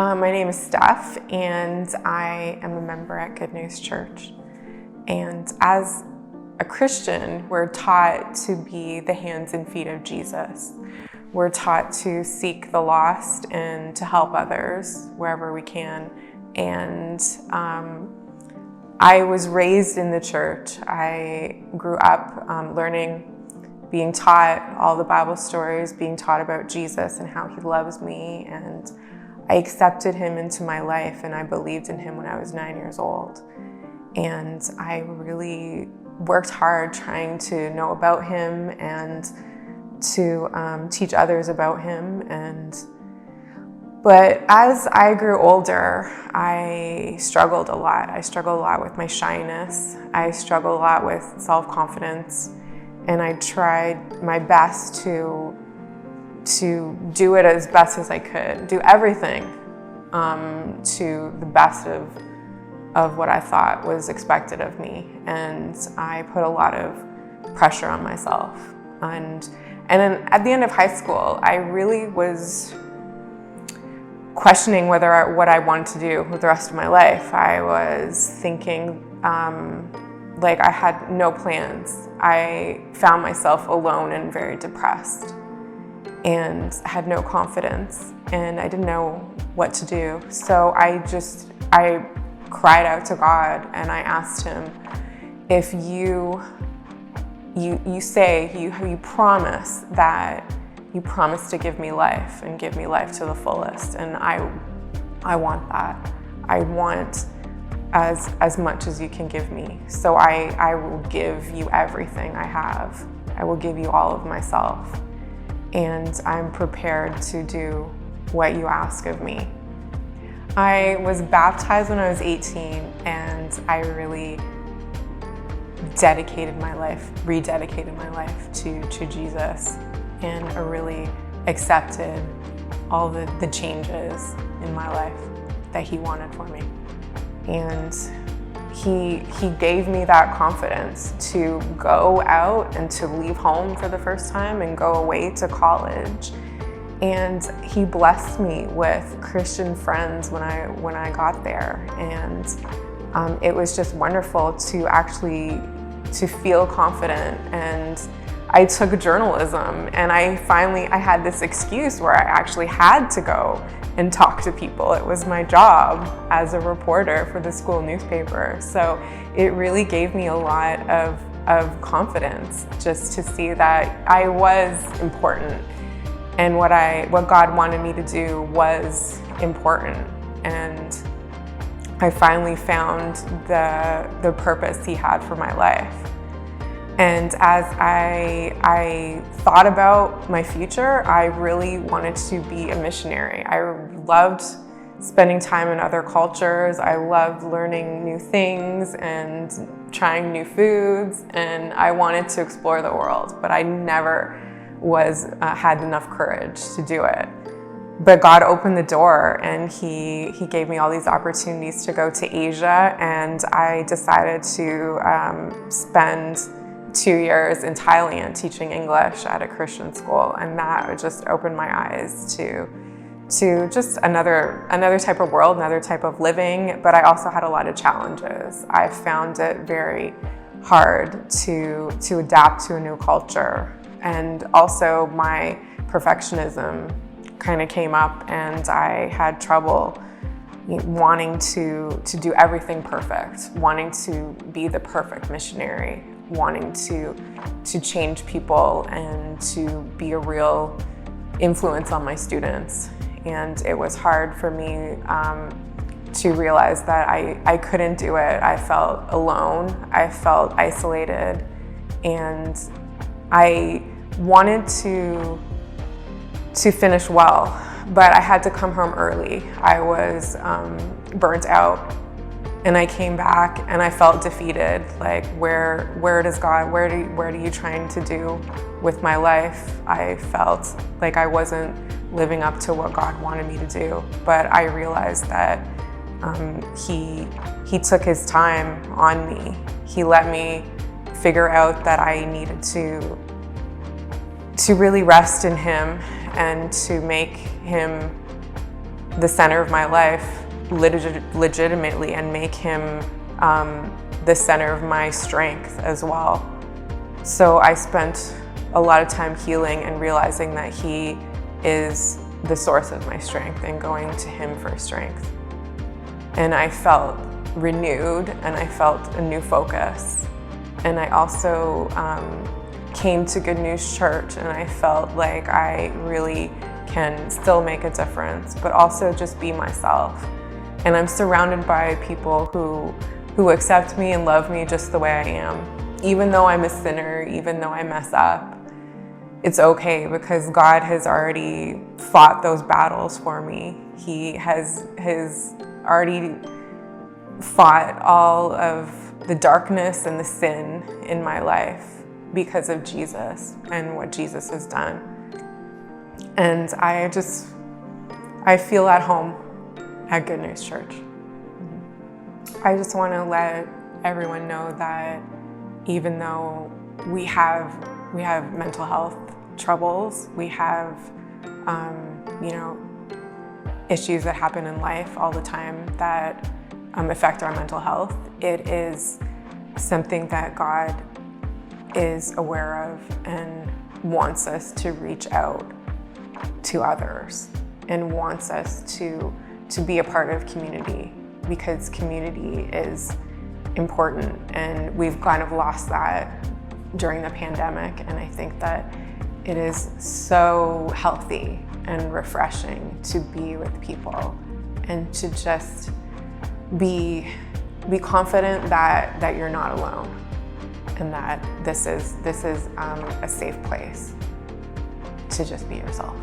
My name is Stef, and I am a member at Good News Church. And as a Christian, we're taught to be the hands and feet of Jesus. We're taught to seek the lost and to help others wherever we can. And I was raised in the church. I grew up learning, being taught all the Bible stories, being taught about Jesus and how he loves me, and I accepted him into my life, and I believed in him when I was 9 years old. And I really worked hard trying to know about him and to teach others about him. But as I grew older, I struggled a lot. I struggled a lot with my shyness. I struggled a lot with self-confidence. And I tried my best to do it as best as I could, do everything to the best of what I thought was expected of me. And I put a lot of pressure on myself. And then at the end of high school, I really was questioning what I wanted to do with the rest of my life. I was thinking like I had no plans. I found myself alone and very depressed and had no confidence, and I didn't know what to do. So I cried out to God, and I asked him, if you promise that you promise to give me life and give me life to the fullest, and I want that. I want as much as you can give me. So I will give you everything I have. I will give you all of myself. And I'm prepared to do what you ask of me. I was baptized when I was 18, and I really rededicated my life to Jesus, and I really accepted all the changes in my life that he wanted for me. And he gave me that confidence to go out and to leave home for the first time and go away to college. And he blessed me with Christian friends when I got there. And it was just wonderful to feel confident. And I took journalism, and I had this excuse where I actually had to go and talk to people. It was my job as a reporter for the school newspaper. So it really gave me a lot of confidence just to see that I was important, and what God wanted me to do was important. And I finally found the purpose he had for my life. And as I thought about my future, I really wanted to be a missionary. I loved spending time in other cultures. I loved learning new things and trying new foods, and I wanted to explore the world, but I never had enough courage to do it. But God opened the door, and he gave me all these opportunities to go to Asia, and I decided to spend 2 years in Thailand teaching English at a Christian school, and that just opened my eyes to just another type of world, another type of living. But I also had a lot of challenges. I found it very hard to adapt to a new culture, and also my perfectionism kind of came up, and I had trouble wanting to do everything perfect, wanting to be the perfect missionary, wanting to change people and to be a real influence on my students. And it was hard for me to realize that I couldn't do it. I felt alone, I felt isolated, and I wanted to finish well, but I had to come home early. I was burnt out. And I came back and I felt defeated. Like, where does God, what are you trying to do with my life? I felt like I wasn't living up to what God wanted me to do. But I realized that he took his time on me. He let me figure out that I needed to really rest in him and to make him the center of my life legitimately and make him the center of my strength as well. So I spent a lot of time healing and realizing that he is the source of my strength and going to him for strength. And I felt renewed and I felt a new focus. And I also came to Good News Church and I felt like I really can still make a difference, but also just be myself. And I'm surrounded by people who accept me and love me just the way I am. Even though I'm a sinner, even though I mess up, it's okay because God has already fought those battles for me. He has already fought all of the darkness and the sin in my life because of Jesus and what Jesus has done. And I feel at home at Good News Church. I just want to let everyone know that even though we have mental health troubles, we have issues that happen in life all the time that affect our mental health, it is something that God is aware of and wants us to reach out to others and wants us to be a part of community, because community is important and we've kind of lost that during the pandemic. And I think that it is so healthy and refreshing to be with people and to just be confident that you're not alone and that this is a safe place to just be yourself.